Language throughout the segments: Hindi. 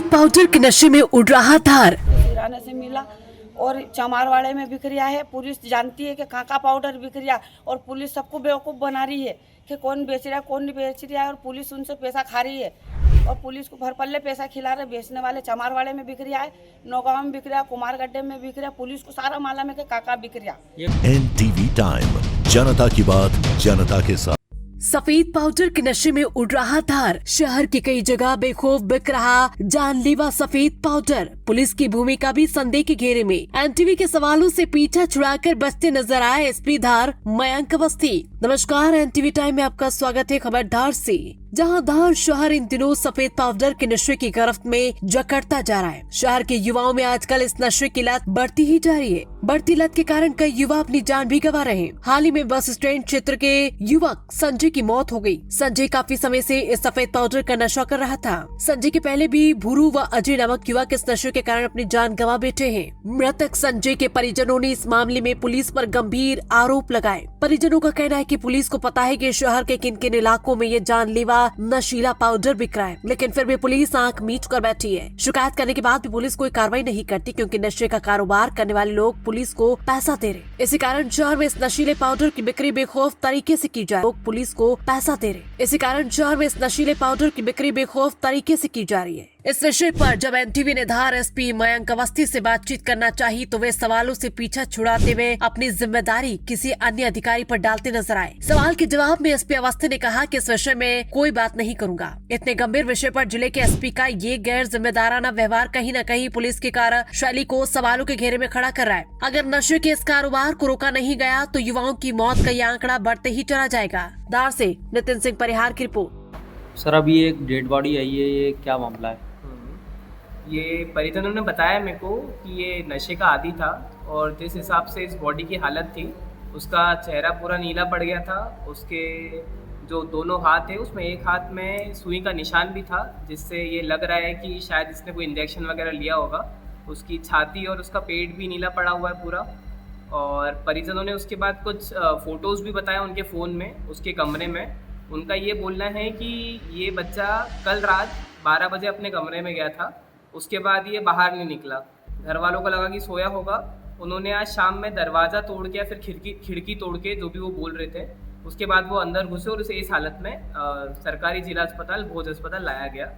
पाउडर के नशे में उड़ रहा धार। किराने से मिला और चमारवाड़े में बिक रहा है। पुलिस जानती है कि काका पाउडर बिक रहा और पुलिस सबको बेवकूफ़ बना रही है कि कौन बेच रहा है कौन नहीं बेच रहा है, और पुलिस उनसे पैसा खा रही है और पुलिस को भर पल्ले पैसा खिला रहे। बेचने वाले चमारवाड़े में बिक रहा है, नौगांव में बिक रहा है, कुमारगड्ढे में बिक रहा है। पुलिस को सारा मालूम है कि काका बिक रहा। NTV टाइम, जनता की बात जनता के साथ। सफेद पाउडर के नशे में उड़ रहा धार। शहर की कई जगह बेखौफ बिक रहा जानलेवा सफेद पाउडर। पुलिस की भूमिका भी संदेह के घेरे में। NTV के सवालों से पीछा छुड़ाकर बचते नजर आए SP धार मयंक अवस्थी। नमस्कार, NTV टाइम में आपका स्वागत है। खबर धार से, जहां धार शहर इन दिनों सफेद पाउडर के नशे की गिरफ्त में जकड़ता जा रहा है। शहर के युवाओं में आजकल इस नशे की लत बढ़ती ही जा रही है। बढ़ती लत के कारण कई युवा अपनी जान भी गंवा रहे हैं। हाल ही में बस स्टैंड क्षेत्र के युवक संजय की मौत हो गई। संजय काफी समय से इस सफेद पाउडर का नशा कर रहा था। संजय के पहले भी भूरू व अजय नामक युवक इस नशे के कारण अपनी जान गंवा बैठे हैं। मृतक संजय के परिजनों ने इस मामले में पुलिस पर गंभीर आरोप लगाए। परिजनों का कहना है कि पुलिस को पता है कि शहर के किन किन इलाकों में ये जानलेवा नशीला पाउडर बिक रहा है, लेकिन फिर भी पुलिस आंख मीच कर बैठी है। शिकायत करने के बाद भी पुलिस कोई कार्रवाई नहीं करती, क्योंकि नशे का कारोबार करने वाले लोग पुलिस को पैसा दे रहे। इसी कारण शहर में इस नशीले पाउडर की बिक्री बेखौफ तरीके से की जा रही है। लोग पुलिस को पैसा दे रहे। इसी कारण शहर में इस नशीले पाउडर की बिक्री बेखौफ तरीके से की जा रही है। इस विषय पर जब NTV ने धार SP मयंक अवस्थी से बातचीत करना चाही, तो वे सवालों से पीछा छुड़ाते हुए अपनी जिम्मेदारी किसी अन्य अधिकारी पर डालते नजर आए। सवाल के जवाब में SP अवस्थी ने कहा कि इस विषय में कोई बात नहीं करूंगा। इतने गंभीर विषय पर जिले के SP का ये गैर जिम्मेदाराना व्यवहार कहीं न कहीं पुलिस की कार्यशैली को सवालों के घेरे में खड़ा कर रहा है। अगर नशे के इस कारोबार को रोका नहीं गया तो युवाओं की मौत का ये आंकड़ा बढ़ते ही चला जाएगा। धार से नितिन सिंह परिहार की रिपोर्ट। सर, अभी एक डेड बॉडी आई है, ये क्या मामला है? ये परिजनों ने बताया मेरे को कि ये नशे का आदी था और जिस हिसाब से इस बॉडी की हालत थी, उसका चेहरा पूरा नीला पड़ गया था। उसके जो दोनों हाथ है, उसमें एक हाथ में सुई का निशान भी था, जिससे ये लग रहा है कि शायद इसने कोई इंजेक्शन वगैरह लिया होगा। उसकी छाती और उसका पेट भी नीला पड़ा हुआ है पूरा। और परिजनों ने उसके बाद कुछ फ़ोटोज़ भी बताया उनके फ़ोन में, उसके कमरे में। उनका ये बोलना है कि ये बच्चा कल रात 12 बजे अपने कमरे में गया था, उसके बाद ये बाहर नहीं निकला। घर वालों को लगा कि सोया होगा। उन्होंने आज शाम में दरवाज़ा तोड़ के या फिर खिड़की तोड़ के, जो भी वो बोल रहे थे, उसके बाद वो अंदर घुसे और उसे इस हालत में सरकारी जिला अस्पताल भोज अस्पताल लाया गया।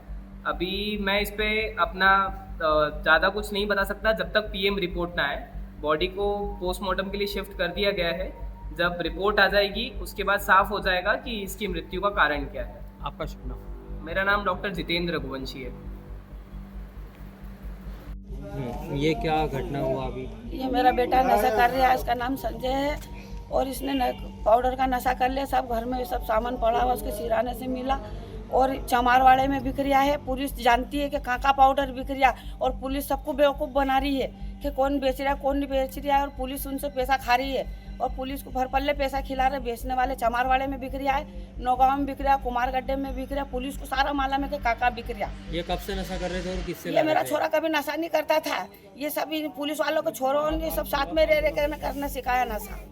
अभी मैं इस पर अपना ज़्यादा कुछ नहीं बता सकता जब तक PM रिपोर्ट ना आए। बॉडी को पोस्टमार्टम के लिए शिफ्ट कर दिया गया है। जब रिपोर्ट आ जाएगी उसके बाद साफ हो जाएगा कि इसकी मृत्यु का कारण क्या है। आपका शुभ नाम? मेरा नाम डॉक्टर जितेंद्र रघुवंशी है। ये क्या घटना हुआ अभी? ये मेरा बेटा नशा कर रहा है, इसका नाम संजय है और इसने पाउडर का नशा कर लिया। सब घर में सब सामान पड़ा हुआ उसके सिराने से मिला और चमारवाड़े में बिक रहा है। पुलिस जानती है कि काका पाउडर बिक रहा और पुलिस सबको बेवकूफ़ बना रही है कि कौन बेच रहा है कौन नहीं बेच रहा है, और पुलिस उनसे पैसा खा रही है और पुलिस को भर पल्ले पैसा खिला रहे। बेचने वाले चमारवाड़े में बिक रहा है, नौगांव में बिक रहा है, कुमारगड्ढे में बिक रहा है। पुलिस को सारा मालूम है कि काका बिक रहा। ये कब से नशा कर रहे थे और किससे? ये मेरा छोरा कभी नशा नहीं करता था। ये सभी पुलिस वालों को छोरों ने सब साथ में रह के करना सिखाया नशा।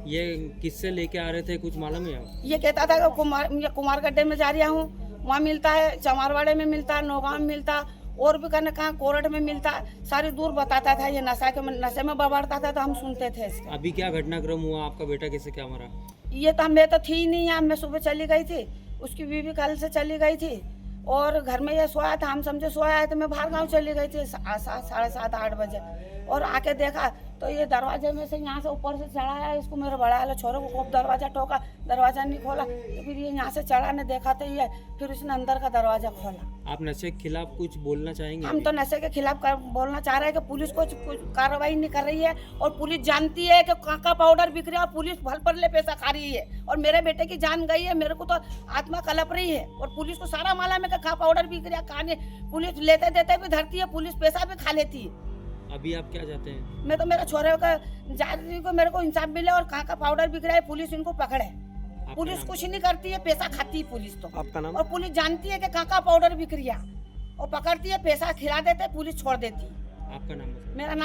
ये किससे लेके आ रहे थे, कुछ मालूम है? ये कहता था कि कुमारगड्ढे में जा रहा हूँ, वहाँ मिलता है, चमारवाड़े में मिलता है, नौगांव में मिलता है, और भी कहने कहाँ कोरट में मिलता है। सारी दूर बताता था। ये नशे में बबाड़ता था तो हम सुनते थे इसका। अभी क्या घटनाक्रम हुआ? आपका बेटा कैसे क्या मरा? ये तो मैं तो थी ही नहीं यहाँ। मैं सुबह चली गई थी, उसकी बीवी कल से चली गई थी और घर में ये सोया था। हम समझे सोया है तो मैं बाहर गाँव चली गई थी 7:30 8 बजे, और आके देखा तो ये दरवाजे में से यहाँ से ऊपर से चढ़ा है। इसको मेरे बड़ा वाले छोरे को खूब दरवाज़ा ठोका, दरवाज़ा नहीं खोला, तो फिर ये यहाँ से चढ़ा ने देखा तो ये फिर उसने अंदर का दरवाज़ा खोला। आप नशे के खिलाफ कुछ बोलना चाहेंगे? हम तो नशे के खिलाफ बोलना चाह रहे हैं कि पुलिस को कुछ कार्रवाई नहीं कर रही है और पुलिस जानती है कि काका पाउडर बिक रहा है और पुलिस भल पर ले पैसा खा रही है और मेरे बेटे की जान गई है। मेरे को तो आत्मा कलप रही है और पुलिस को सारा मालूम है कि काका पाउडर बिक रहा है। खाने पुलिस लेते देते भी धरती है, पुलिस पैसा भी खा लेती है। अभी आप क्या चाहते हैं? मैं तो मेरे छोरे का जाति को मेरे को इंसाफ मिले और काका पाउडर बिक रहा है, पुलिस इनको पकड़े। पुलिस कुछ नहीं करती है, पैसा खाती है पुलिस तो। आपका नाम? और पुलिस जानती है कि काका पाउडर बिक रहा और पकड़ती है, पैसा खिला देते, पुलिस छोड़ देती है। आपका नाम? मेरा नाम